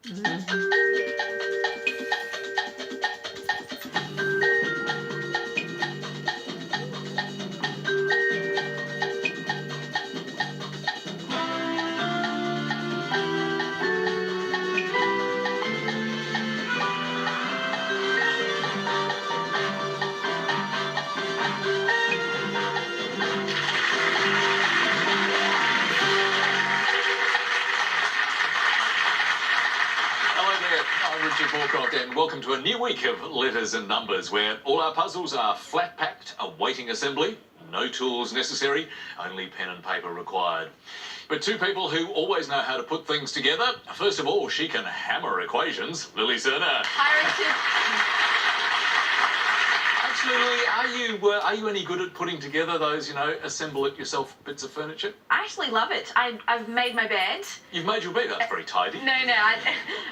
I'm Richard Morecroft, and welcome to a new week of Letters and Numbers, where all our puzzles are flat-packed, awaiting assembly, no tools necessary, only pen and paper required. But two people who always know how to put things together. First of all, she can hammer equations. Lily Serna. Hi, Richard. Actually, Lily, are you any good at putting together those, assemble it yourself bits of furniture? I actually love it. I've made my bed. You've made your bed? That's very tidy. No,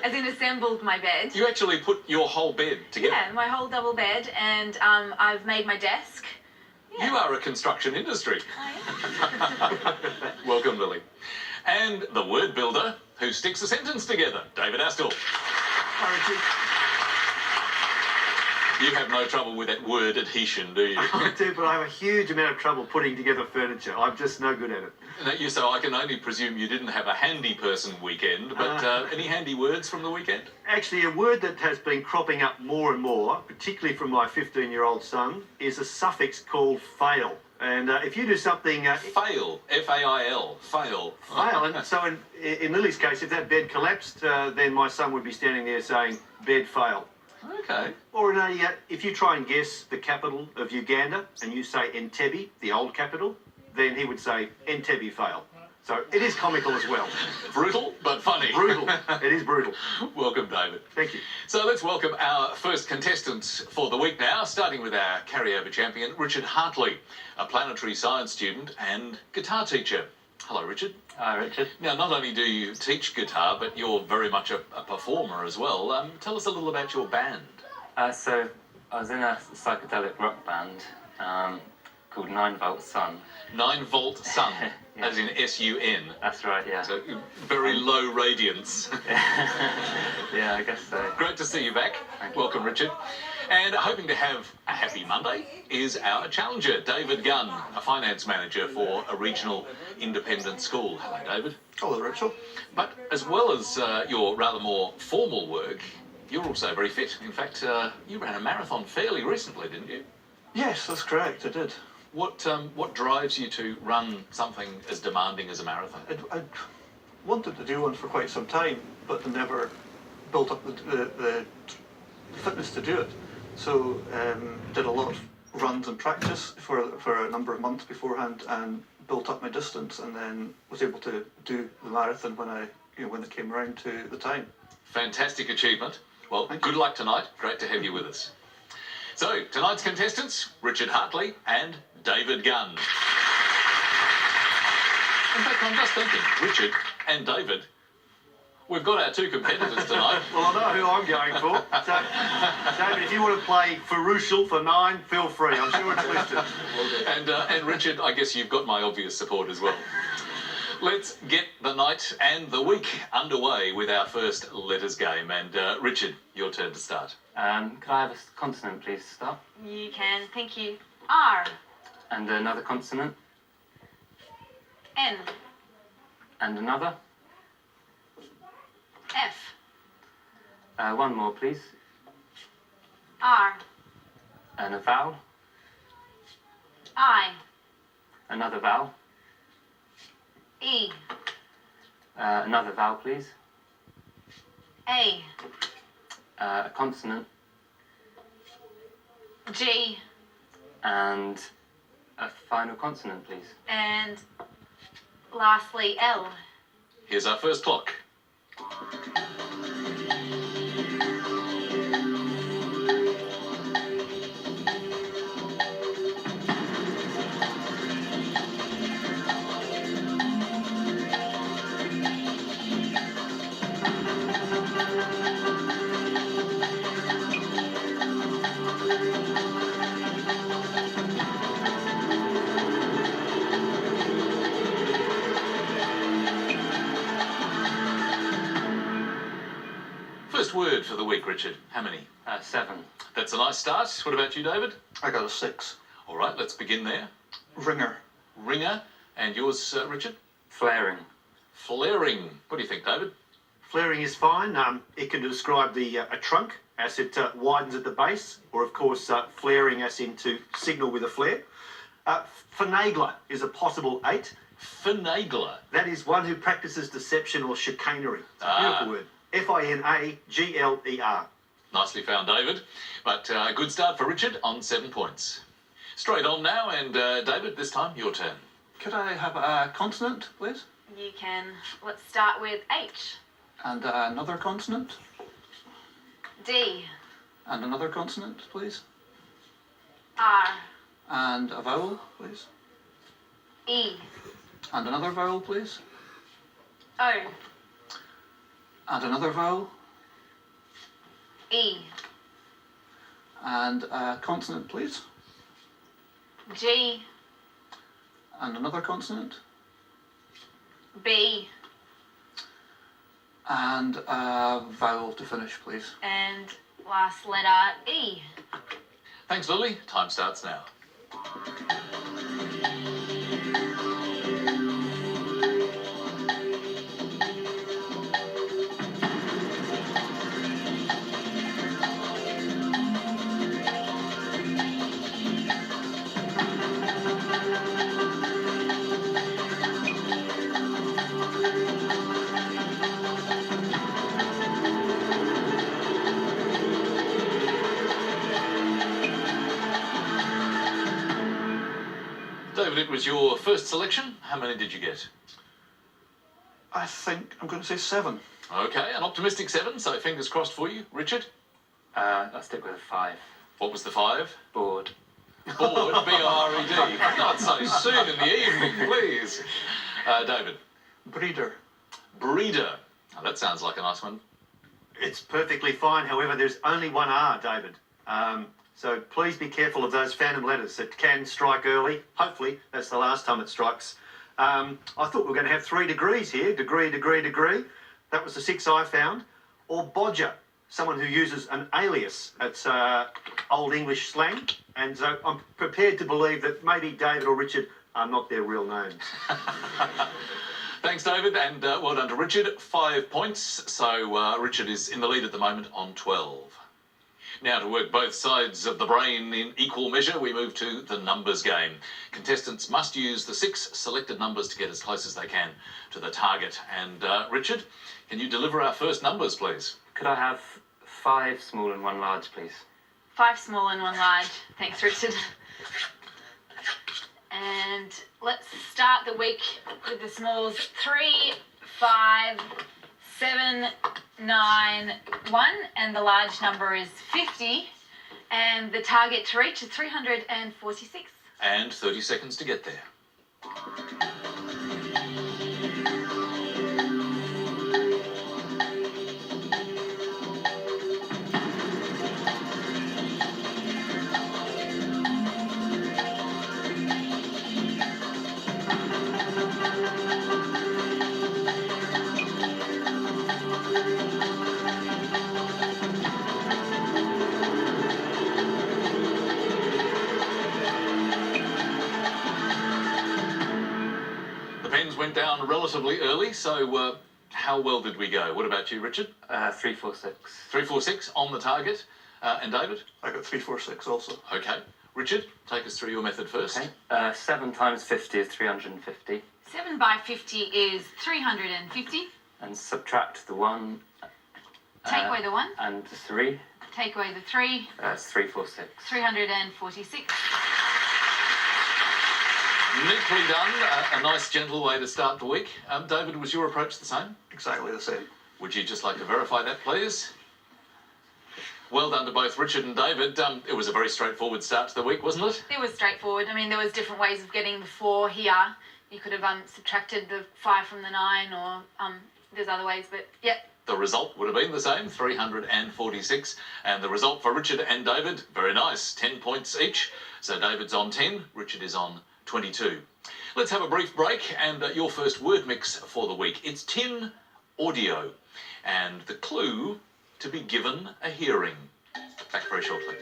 as in assembled my bed. You actually put your whole bed together? Yeah, my whole double bed, and I've made my desk. Yeah. You are a construction industry. I am. Welcome, Lily. And the word builder who sticks a sentence together, David Astle. Hi, Richard. You have no trouble with that word adhesion, do you? I do, but I have a huge amount of trouble putting together furniture. I'm just no good at it. So I can only presume you didn't have a handy person weekend, but any handy words from the weekend? Actually, a word that has been cropping up more and more, particularly from my 15-year-old son, is a suffix called fail. And if you do something... fail, F-A-I-L, fail. Fail, and so in Lily's case, if that bed collapsed, then my son would be standing there saying, bed fail. Okay. Or if you try and guess the capital of Uganda and you say Entebbe, the old capital, then he would say Entebbe fail. So it is comical as well. Brutal, but funny. Brutal. It is brutal. Welcome, David. Thank you. So let's welcome our first contestants for the week now, starting with our carryover champion, Richard Hartley, a planetary science student and guitar teacher. Hello, Richard. Hi, Richard. Now, not only do you teach guitar, but you're very much a performer as well. Tell us a little about your band. So I was in a psychedelic rock band called 9 Volt Sun. 9 Volt Sun, Yeah. as in S-U-N. That's right, yeah. So very low radiance. Yeah, I guess so. Great to see you back. Thank you. Welcome, Richard. And hoping to have a happy Monday is our challenger, David Gunn, a finance manager for a regional independent school. Hello, David. Hello, Rachel. But as well as your rather more formal work, you're also very fit. In fact, you ran a marathon fairly recently, didn't you? Yes, that's correct, I did. What drives you to run something as demanding as a marathon? I'd wanted to do one for quite some time, but never built up the fitness to do it. So did a lot of runs and practice for a number of months beforehand and built up my distance, and then was able to do the marathon when it came around to the time. Fantastic achievement. Well, good luck tonight. Great to have you with us. So, tonight's contestants, Richard Hartley and David Gunn. In fact, I'm just thinking, Richard and David, we've got our two competitors tonight. Well, I know who I'm going for. So, David, if you want to play Farushal for 9, feel free. I'm sure it's listed. And Richard, I guess you've got my obvious support as well. Let's get the night and the week underway with our first letters game. And Richard, your turn to start. Could I have a consonant, please, to start? You can. Thank you. R. And another consonant. N. And another. F. One more, please. R. And a vowel. I. Another vowel. E. Another vowel, please. A. A consonant. G. And a final consonant, please. And lastly, L. Here's our first clock. First word for the week, Richard. How many? 7. That's a nice start. What about you, David? I got a 6. All right, let's begin there. Ringer. Ringer. And yours, Richard? Flaring. Flaring. What do you think, David? Flaring is fine. It can describe a trunk as it widens at the base, or of course flaring as in to signal with a flare. Finagler is a possible 8. Finagler. That is one who practices deception or chicanery. It's a beautiful word. Finagler. Nicely found, David. But a good start for Richard on 7 points. Straight on now, and David, this time your turn. Could I have a consonant, please? You can. Let's start with H. And another consonant? D. And another consonant, please? R. And a vowel, please? E. And another vowel, please? O. And another vowel? E. And a consonant, please? G. And another consonant? B. And a vowel to finish, please. And last letter E. Thanks, Lily. Time starts now. David, it was your first selection. How many did you get? I think I'm going to say 7. Okay, an optimistic 7, so fingers crossed for you. Richard? I'll stick with a 5. What was the 5? Bored. Bored, B-O-R-E-D. Not so soon in the evening, please. David? Breeder. Breeder. Now, that sounds like a nice one. It's perfectly fine. However, there's only one R, David. So please be careful of those phantom letters. It can strike early. Hopefully, that's the last time it strikes. I thought we were going to have 3 degrees here. Degree. That was the 6 I found. Or bodger, someone who uses an alias. It's Old English slang. And so I'm prepared to believe that maybe David or Richard are not their real names. Thanks, David, and well done to Richard. 5 points, so Richard is in the lead at the moment on 12. Now, to work both sides of the brain in equal measure, we move to the numbers game. Contestants must use the 6 selected numbers to get as close as they can to the target. And Richard, can you deliver our first numbers, please? Could I have 5 small and 1 large, please? 5 small and 1 large. Thanks, Richard. And let's start the week with the smalls. 3, 5, 7, 9, 1, and the large number is 50. And the target to reach is 346. And 30 seconds to get there. Went down relatively early, so how well did we go? What about you, Richard? 346. 346 on the target. And David? I got 346 also. Okay. Richard, take us through your method first. Okay. 7 times 50 is 350. 7 by 50 is 350. And subtract the 1. Take away the 1. And the 3. Take away the 3. That's 346. 346. Neatly done. A nice, gentle way to start the week. David, was your approach the same? Exactly the same. Would you just like to verify that, please? Well done to both Richard and David. It was a very straightforward start to the week, wasn't it? It was straightforward. I mean, there was different ways of getting the 4 here. You could have subtracted the 5 from the 9, or there's other ways, but yeah. The result would have been the same, 346. And the result for Richard and David, very nice, 10 points each. So David's on 10, Richard is on 22. Let's have a brief break and your first word mix for the week. It's tin audio. And the clue to be given a hearing? Back very shortly.